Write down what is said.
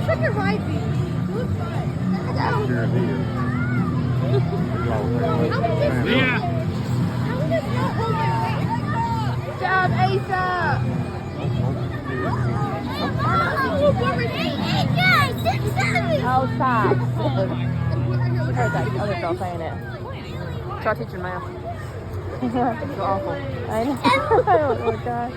like a ride beach. It looks fun. Sure it is. Yeah. Good job, Asa. Oh, stop. Heard that other girl saying it. Try teaching math. It's awful. I know. Oh, God.